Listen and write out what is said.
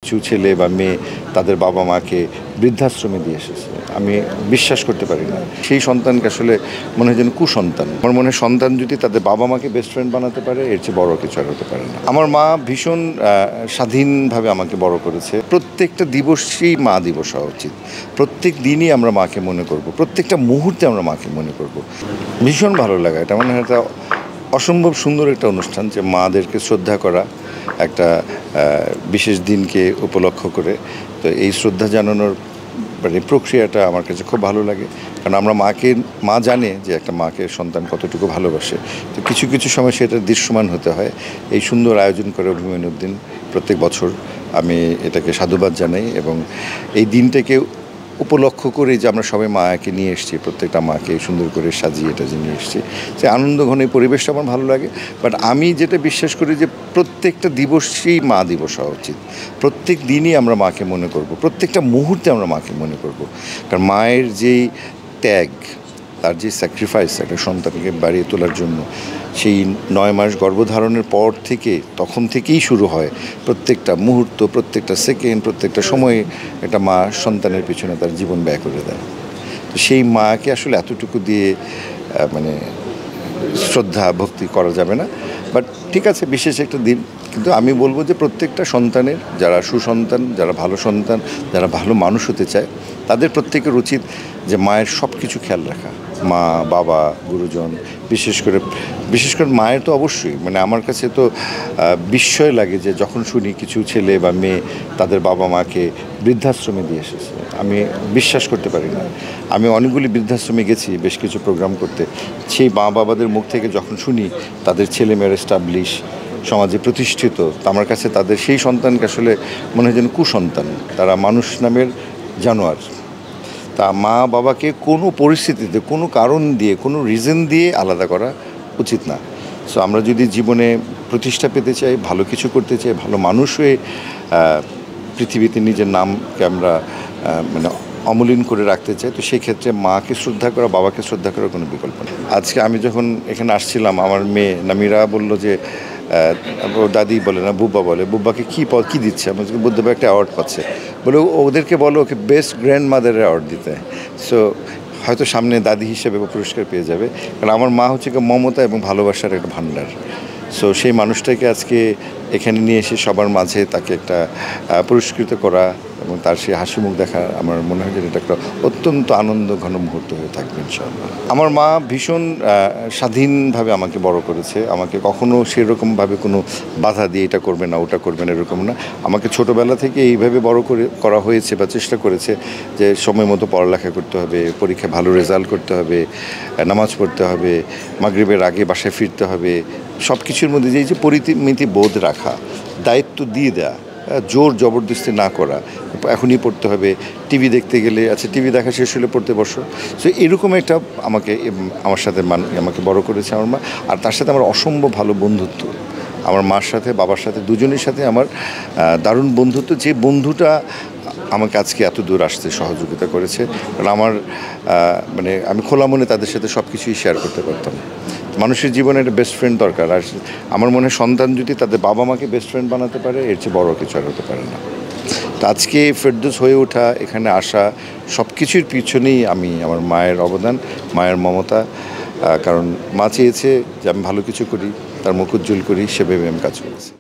কিছু ছেলে বা মেয়ে তাদের বাবা মাকে বৃদ্ধাশ্রমে দিয়ে এসেছে। আমি বিশ্বাস করতে পারি না। সেই সন্তানকে আসলে মনে হয় যেন কুসন্তান। আমার মনে হয় সন্তান যদি তাদের বাবা মাকে বেস্ট ফ্রেন্ড বানাতে পারে, এর চেয়ে বড় কিছু আর হতে পারে না। আমার মা ভীষণ স্বাধীনভাবে আমাকে বড় করেছে। প্রত্যেকটা দিবসই মা দিবস হওয়া উচিত। প্রত্যেক দিনই আমরা মাকে মনে করব, প্রত্যেকটা মুহূর্তে আমরা মাকে মনে করব। ভীষণ ভালো লাগে। এটা মনে হয় একটা অসম্ভব সুন্দর একটা অনুষ্ঠান, যে মাদেরকে শ্রদ্ধা করা একটা বিশেষ দিনকে উপলক্ষ করে। তো এই শ্রদ্ধা জানানোর মানে প্রক্রিয়াটা আমার কাছে খুব ভালো লাগে, কারণ মা জানে যে একটা মাকে সন্তান কতটুকু ভালোবাসে। তো কিছু কিছু সময় সেটা দৃশ্যমান হতে হয়। এই সুন্দর আয়োজন করে অভিমান্যুদ্দিন প্রত্যেক বছর আমি এটাকে সাধুবাদ জানাই, এবং এই দিনটাকে উপলক্ষ করে যে আমরা সবাই মাকে নিয়ে এসেছি, প্রত্যেকটা মাকে সুন্দর করে সাজিয়ে এটা নিয়ে এসেছি, যে আনন্দ ঘন এই পরিবেশটা আমার ভালো লাগে। বাট আমি যেটা বিশ্বাস করি যে প্রত্যেকটা দিবসই মা দিবস হওয়া উচিত। প্রত্যেক দিনই আমরা মাকে মনে করব, প্রত্যেকটা মুহূর্তে আমরা মাকে মনে করব। কারণ মায়ের যেই ত্যাগ, তার যে স্যাক্রিফাইস একটা সন্তানকে বাড়িয়ে তোলার জন্য, সেই 9 মাস গর্ভধারণের পর থেকে তখন থেকেই শুরু হয় প্রত্যেকটা মুহূর্ত, প্রত্যেকটা সেকেন্ড, প্রত্যেকটা সময়ে একটা মা সন্তানের পিছনে তার জীবন ব্যয় করে দেয়। তো সেই মাকে আসলে এতটুকু দিয়ে মানে শ্রদ্ধা ভক্তি করা যাবে না। বাট ঠিক আছে, বিশেষ একটা দিন। কিন্তু আমি বলবো যে প্রত্যেকটা সন্তানের, যারা সুসন্তান, যারা ভালো সন্তান, যারা ভালো মানুষ হতে চায়, তাদের প্রত্যেকের উচিত যে মায়ের সব কিছু খেয়াল রাখা। মা, বাবা, গুরুজন, বিশেষ করে মায়ের তো অবশ্যই, মানে আমার কাছে তো বিস্ময় লাগে যে যখন শুনি কিছু ছেলে বা মেয়ে তাদের বাবা মাকে বৃদ্ধাশ্রমে দিয়ে এসেছে। আমি বিশ্বাস করতে পারি না। আমি অনেকগুলি বৃদ্ধাশ্রমে গেছি বেশ কিছু প্রোগ্রাম করতে। সেই মা বাবাদের মুখ থেকে যখন শুনি তাদের ছেলেমেয়েরা এস্টাবলিশ, সমাজে প্রতিষ্ঠিত, তো আমার কাছে তাদের সেই সন্তানকে আসলে মনে হয় যেন কুসন্তান। তারা মানুষ নামের জানোয়ার। তা মা বাবাকে কোনো পরিস্থিতিতে, কোনো কারণ দিয়ে, কোনো রিজন দিয়ে আলাদা করা উচিত না। সো আমরা যদি জীবনে প্রতিষ্ঠা পেতে চাই, ভালো কিছু করতে চাই, ভালো মানুষ হয়ে পৃথিবীতে নিজের নামকে আমরা মানে অমলিন করে রাখতে চাই, তো সেই ক্ষেত্রে মাকে শ্রদ্ধা করা, বাবাকে শ্রদ্ধা করার কোনো বিকল্প নেই। আজকে আমি যখন এখানে আসছিলাম, আমার মেয়ে নামিরা বলল যে দাদি বলে না, বুব্বা বলে, বুব্বাকে কী দিচ্ছে? আমি বুদ্ধবা একটা অ্যাওয়ার্ড পাচ্ছে, বলে ওদেরকে বলো ওকে বেস্ট গ্র্যান্ড মাদারের অ্যাওয়ার্ড দিতে। সো হয়তো সামনে দাদি হিসেবে পুরস্কার পেয়ে যাবে, কারণ আমার মা হচ্ছে মমতা এবং ভালোবাসার একটা ভাণ্ডার। সো সেই মানুষটাকে আজকে এখানে নিয়ে এসে সবার মাঝে তাকে একটা পুরস্কৃত করা এবং তার সেই হাসি মুখ দেখা, আমার মনে হয় যে এটা একটা অত্যন্ত আনন্দ ঘন মুহূর্ত হয়ে থাকবে ইনশাআল্লাহ। আমার মা ভীষণ স্বাধীনভাবে আমাকে বড় করেছে। আমাকে কখনো সেরকমভাবে কোনো বাধা দিয়ে এটা করবে না, ওটা করবে না, এরকম না। আমাকে ছোটোবেলা থেকে এইভাবে করা হয়েছে বা চেষ্টা করেছে যে সময় মতো পড়ালেখা করতে হবে, পরীক্ষায় ভালো রেজাল্ট করতে হবে, নামাজ পড়তে হবে, মাগরিবের আগে বাসায় ফিরতে হবে। সব কিছুর মধ্যে যে পরিমিতি বোধ রাখা, দায়িত্ব দিয়ে দেয়া, জোর জবরদস্তি না করা, এখনই পড়তে হবে, টিভি দেখতে গেলে আচ্ছা টিভি দেখা শেষ হলে পড়তে বসো। সো এরকম একটা আমার সাথে আমাকে বড় করেছে আমার মা। আর তার সাথে আমার অসম্ভব ভালো বন্ধুত্ব। আমার মার সাথে, বাবার সাথে, দুজনের সাথে আমার দারুণ বন্ধুত্ব। যে বন্ধুটা আমাকে আজকে এত দূর আসতে সহযোগিতা করেছে, কারণ আমার মানে আমি খোলা মনে তাদের সাথে সব কিছুই শেয়ার করতে পারতাম। মানুষের জীবনে একটা বেস্ট ফ্রেন্ড দরকার। আর আমার মনে হয় সন্তান যদি তাদের বাবা মাকে বেস্ট ফ্রেন্ড বানাতে পারে, এর চেয়ে বড় কিছু আর হতে পারে না। তো আজকে ফেরদৌস হয়ে ওঠা, এখানে আসা, সব কিছুর পিছনেই আমার মায়ের অবদান, মায়ের মমতা। কারণ মা চেয়েছে যে আমি ভালো কিছু করি, তার মুখ উজ্জ্বল করি, সেভাবে আমি কাজ করেছি।